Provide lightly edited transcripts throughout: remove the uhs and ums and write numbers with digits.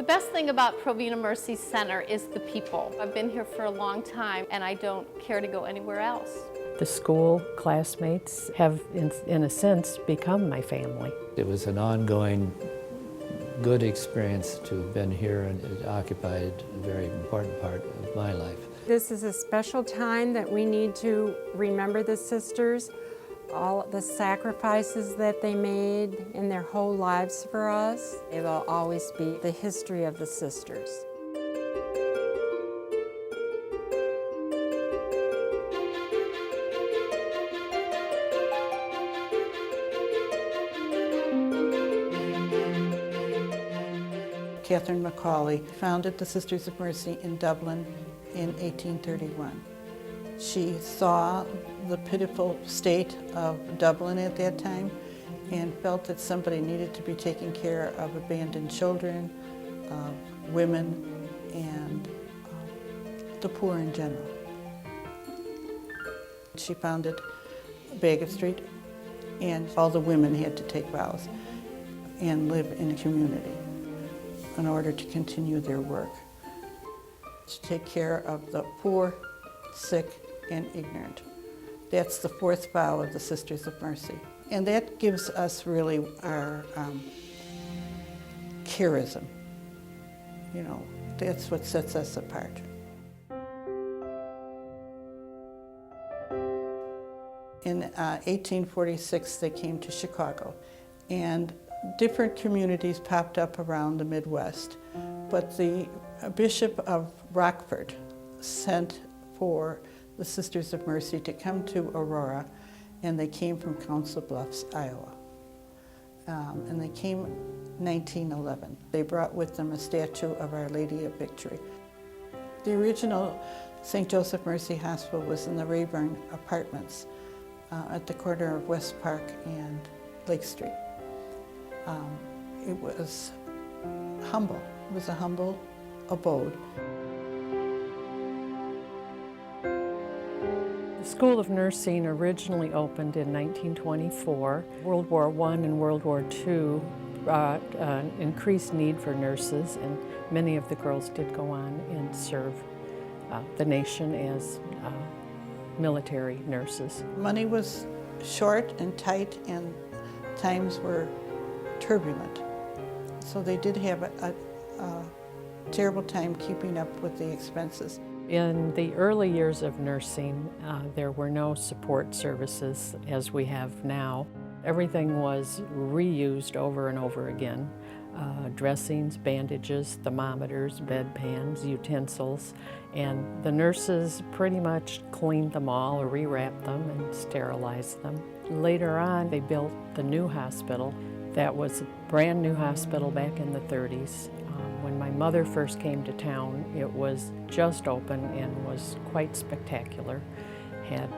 best thing about Provena Mercy Center is the people. I've been here for a long time and I don't care to go anywhere else. The school classmates have, in a sense, become my family. It was an ongoing good experience to have been here, and it occupied a very important part of my life. This is a special time that we need to remember the sisters, all the sacrifices that they made in their whole lives for us. It will always be the history of the sisters. Catherine Macaulay founded the Sisters of Mercy in Dublin in 1831. She saw the pitiful state of Dublin at that time and felt that somebody needed to be taking care of abandoned children, of women, and the poor in general. She founded Bagot Street, and all the women had to take vows and live in a community in order to continue their work, to take care of the poor, sick, and ignorant. That's the fourth vow of the Sisters of Mercy. And that gives us really our charism. You know, that's what sets us apart. In 1846, they came to Chicago, and different communities popped up around the Midwest, but the Bishop of Rockford sent for the Sisters of Mercy to come to Aurora, and they came from Council Bluffs, Iowa. And they came 1911. They brought with them a statue of Our Lady of Victory. The original St. Joseph Mercy Hospital was in the Rayburn Apartments at the corner of West Park and Lake Street. It was humble. It was a humble abode. The School of Nursing originally opened in 1924. World War I and World War II brought an increased need for nurses, and many of the girls did go on and serve the nation as military nurses. Money was short and tight, and times were turbulent. So they did have a terrible time keeping up with the expenses. In the early years of nursing, there were no support services as we have now. Everything was reused over and over again. Dressings, bandages, thermometers, bedpans, utensils, and the nurses pretty much cleaned them all, or rewrapped them and sterilized them. Later on, they built the new hospital. That was a brand new hospital back in the 30s. When my mother first came to town, it was just open and was quite spectacular. Had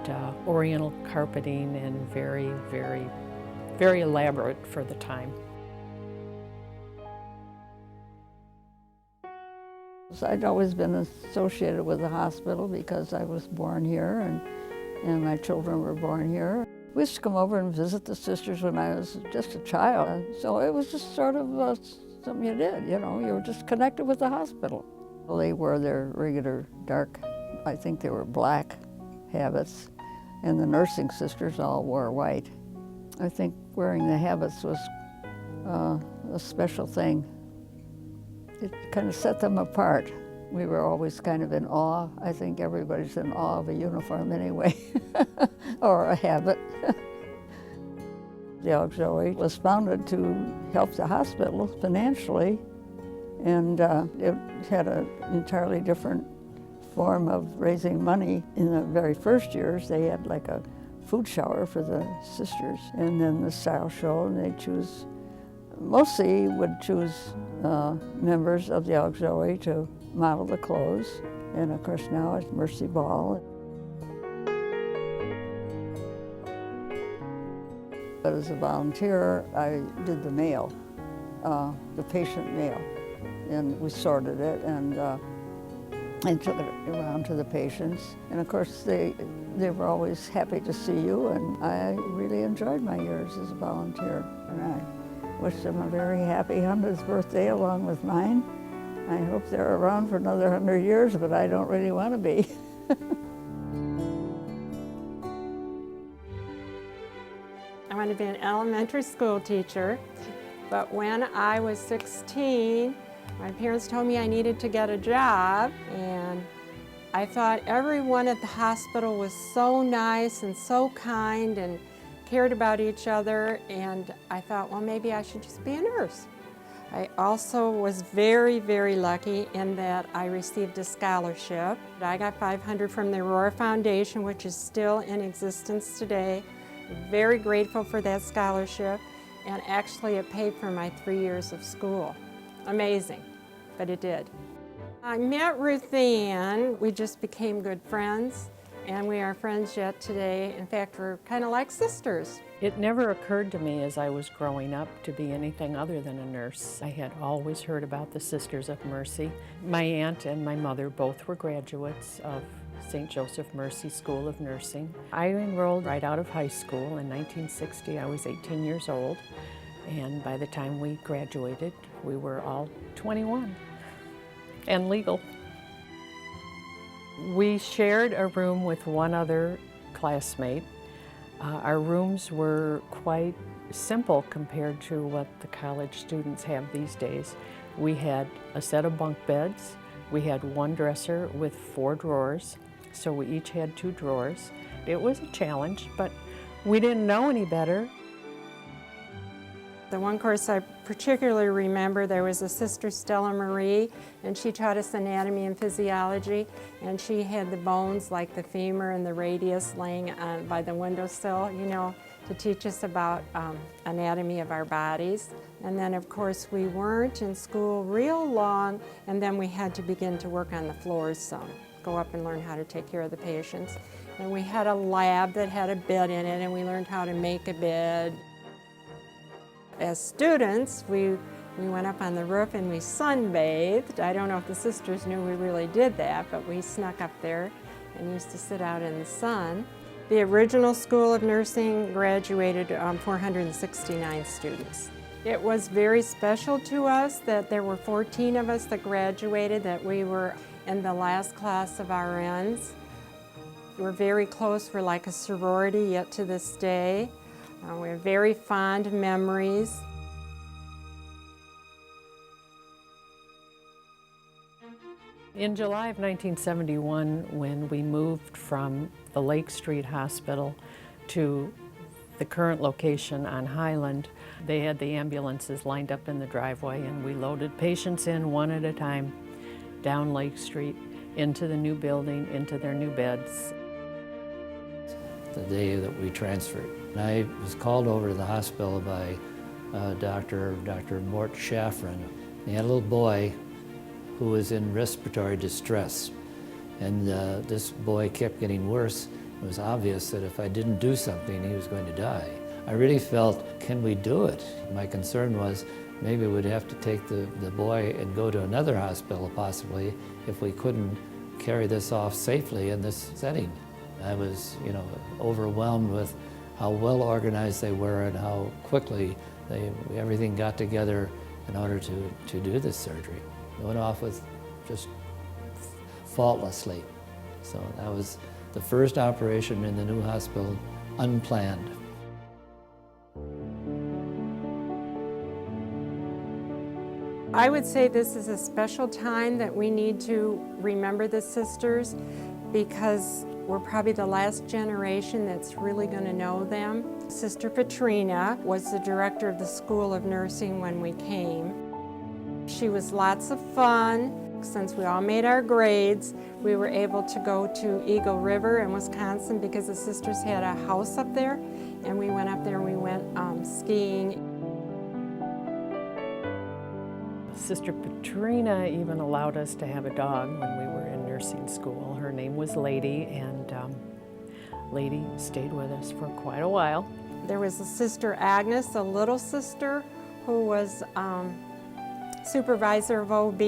oriental carpeting and very, very, very elaborate for the time. I'd always been associated with the hospital because I was born here and my children were born here. We used to come over and visit the sisters when I was just a child. So it was just sort of something you did, you know, you were just connected with the hospital. Well, they wore their regular dark, I think they were black habits, and the nursing sisters all wore white. I think wearing the habits was a special thing. It kind of set them apart. We were always kind of in awe. I think everybody's in awe of a uniform anyway, or a habit. The auxiliary was founded to help the hospital financially, and it had an entirely different form of raising money. In the very first years, they had like a food shower for the sisters, and then the style show, and they choose, mostly would choose members of the auxiliary to model the clothes, and of course now it's Mercy Ball. But as a volunteer, I did the mail, the patient mail, and we sorted it and took it around to the patients. And of course, they were always happy to see you, and I really enjoyed my years as a volunteer. And I wish them a very happy 100th birthday along with mine. I hope they're around for another 100 years, but I don't really want to be. I want to be an elementary school teacher, but when I was 16, my parents told me I needed to get a job, and I thought everyone at the hospital was so nice and so kind and cared about each other, and I thought, well, maybe I should just be a nurse. I also was very, very lucky in that I received a scholarship. I got $500 from the Aurora Foundation, which is still in existence today. Very grateful for that scholarship, and actually it paid for my 3 years of school. Amazing, but it did. I met Ruth Ann. We just became good friends, and we are friends yet today. In fact, we're kind of like sisters. It never occurred to me as I was growing up to be anything other than a nurse. I had always heard about the Sisters of Mercy. My aunt and my mother both were graduates of St. Joseph Mercy School of Nursing. I enrolled right out of high school in 1960. I was 18 years old, and by the time we graduated, we were all 21 and legal. We shared a room with one other classmate. Our rooms were quite simple compared to what the college students have these days. We had a set of bunk beds. We had one dresser with 4 drawers, so we each had 2 drawers. It was a challenge, but we didn't know any better. The one course I particularly remember, there was a Sister Stella Marie, and she taught us anatomy and physiology, and she had the bones like the femur and the radius laying by the windowsill, you know, to teach us about anatomy of our bodies. And then, of course, we weren't in school real long, and then we had to begin to work on the floors some, go up and learn how to take care of the patients. And we had a lab that had a bed in it, and we learned how to make a bed. As students, we went up on the roof and we sunbathed. I don't know if the sisters knew we really did that, but we snuck up there and used to sit out in the sun. The original School of Nursing graduated 469 students. It was very special to us that there were 14 of us that graduated, that we were in the last class of RNs. We're very close. We're like a sorority yet to this day. We have very fond memories. In July of 1971, when we moved from the Lake Street Hospital to the current location on Highland, they had the ambulances lined up in the driveway, and we loaded patients in one at a time down Lake Street into the new building, into their new beds. The day that we transferred, I was called over to the hospital by Dr. Mort Shaffrin. He had a little boy who was in respiratory distress, and this boy kept getting worse. It was obvious that if I didn't do something, he was going to die. I really felt, can we do it? My concern was maybe we'd have to take the boy and go to another hospital possibly if we couldn't carry this off safely in this setting. I was, overwhelmed with how well organized they were and how quickly everything got together in order to do this surgery. It went off with just faultlessly. So that was the first operation in the new hospital, unplanned. I would say this is a special time that we need to remember the sisters, because we're probably the last generation that's really going to know them. Sister Provena was the director of the School of Nursing when we came. She was lots of fun. Since we all made our grades, we were able to go to Eagle River in Wisconsin because the sisters had a house up there, and we went up there and we went skiing. Sister Provena even allowed us to have a dog when we were in nursing school. Her name was Lady, and Lady stayed with us for quite a while. There was a Sister Agnes, a little sister, who was supervisor of OB,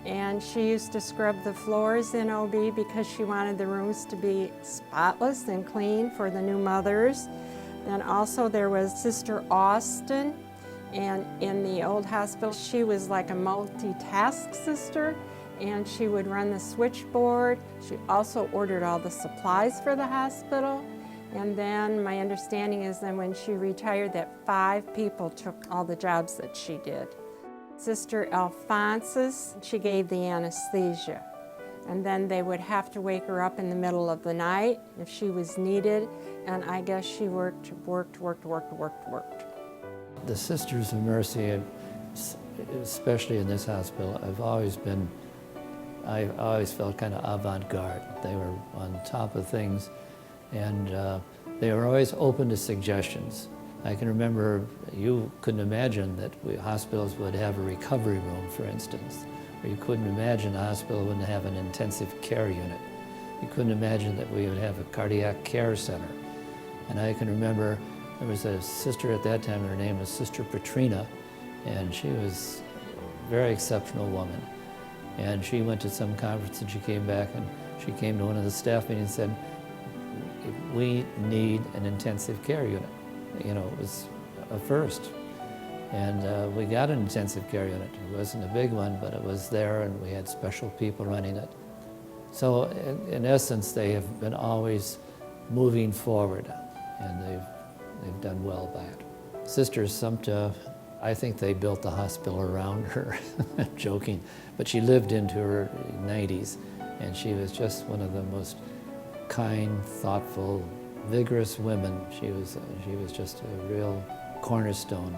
and she used to scrub the floors in OB because she wanted the rooms to be spotless and clean for the new mothers. Then also there was Sister Austin. And in the old hospital, she was like a multitask sister, and she would run the switchboard. She also ordered all the supplies for the hospital. And then my understanding is then when she retired that 5 people took all the jobs that she did. Sister Alphonsus, she gave the anesthesia. And then they would have to wake her up in the middle of the night if she was needed. And I guess she worked. The Sisters of Mercy, especially in this hospital, I've always felt kind of avant-garde. They were on top of things, and they were always open to suggestions. I can remember you couldn't imagine that hospitals would have a recovery room, for instance, or you couldn't imagine a hospital wouldn't have an intensive care unit. You couldn't imagine that we would have a cardiac care center. And I can remember there was a sister at that time, her name was Sister Provena, and she was a very exceptional woman. And she went to some conference and she came back and she came to one of the staff meetings and said, we need an intensive care unit. You know, it was a first. And we got an intensive care unit. It wasn't a big one, but it was there and we had special people running it. So in essence, they have been always moving forward, and they've done well by it. Sister Sumta, I think they built the hospital around her. I'm joking, but she lived into her 90s, and she was just one of the most kind, thoughtful, vigorous women. She was just a real cornerstone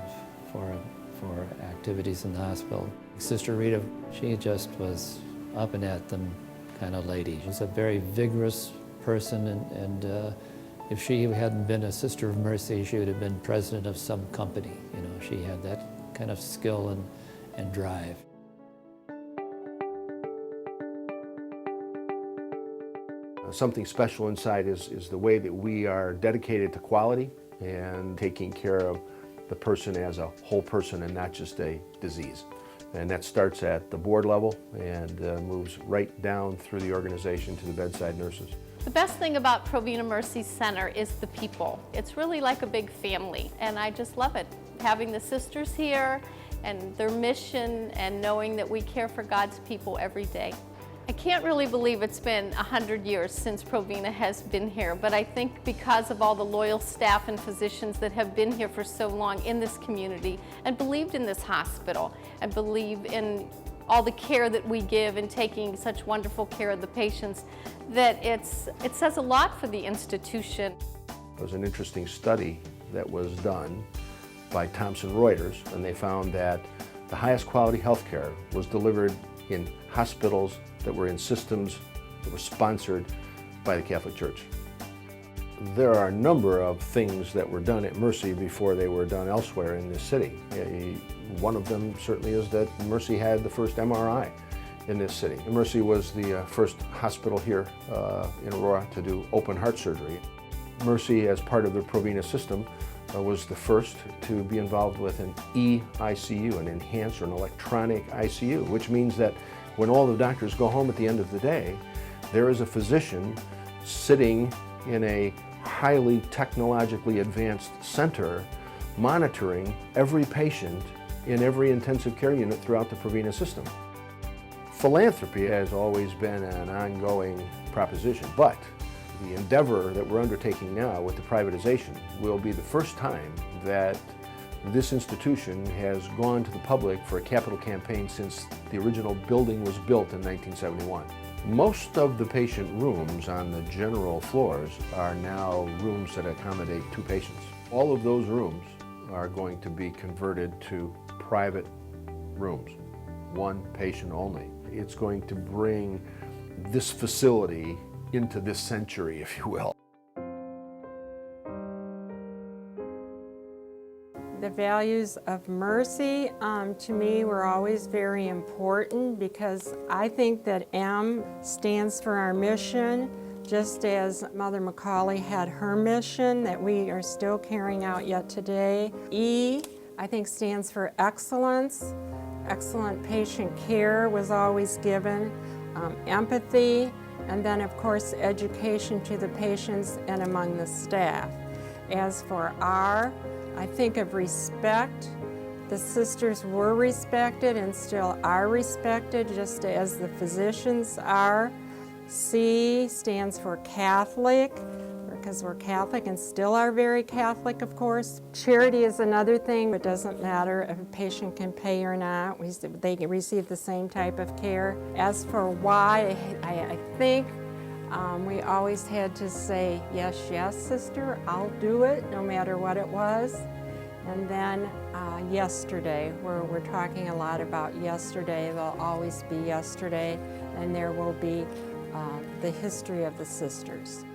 for activities in the hospital. Sister Rita, she just was up and at them kind of lady. She's a very vigorous person, and if she hadn't been a Sister of Mercy, she would have been president of some company. You know, she had that kind of skill and drive. Something special inside is the way that we are dedicated to quality and taking care of the person as a whole person and not just a disease. And that starts at the board level and moves right down through the organization to the bedside nurses. The best thing about Provena Mercy Center is the people. It's really like a big family, and I just love it. Having the sisters here and their mission and knowing that we care for God's people every day. I can't really believe it's been 100 years since Provena has been here, but I think because of all the loyal staff and physicians that have been here for so long in this community and believed in this hospital and believe in all the care that we give and taking such wonderful care of the patients, that it says a lot for the institution. There was an interesting study that was done by Thomson Reuters, and they found that the highest quality health care was delivered in hospitals that were in systems that were sponsored by the Catholic Church. There are a number of things that were done at Mercy before they were done elsewhere in this city. One of them certainly is that Mercy had the first MRI in this city. Mercy was the first hospital here in Aurora to do open heart surgery. Mercy, as part of the Provena system, was the first to be involved with an EICU, an enhanced or an electronic ICU, which means that when all the doctors go home at the end of the day, there is a physician sitting in a highly technologically advanced center monitoring every patient in every intensive care unit throughout the Provena system. Philanthropy has always been an ongoing proposition, but the endeavor that we're undertaking now with the privatization will be the first time that this institution has gone to the public for a capital campaign since the original building was built in 1971. Most of the patient rooms on the general floors are now rooms that accommodate 2 patients. All of those rooms are going to be converted to private rooms, 1 patient only. It's going to bring this facility into this century, if you will. The values of mercy, to me, were always very important because I think that M stands for our mission, just as Mother Macaulay had her mission that we are still carrying out yet today. E, I think, stands for excellence. Excellent patient care was always given. Empathy, and then, of course, education to the patients and among the staff. As for R, I think of respect, The sisters were respected and still are respected, just as the physicians are. C stands for Catholic, because we're Catholic and still are very Catholic, of course. Charity is another thing. It doesn't matter if a patient can pay or not. They can receive the same type of care. As for why, I think we always had to say, yes, yes, sister, I'll do it, no matter what it was. And then yesterday, we're talking a lot about yesterday. There'll always be yesterday, and there will be the history of the sisters.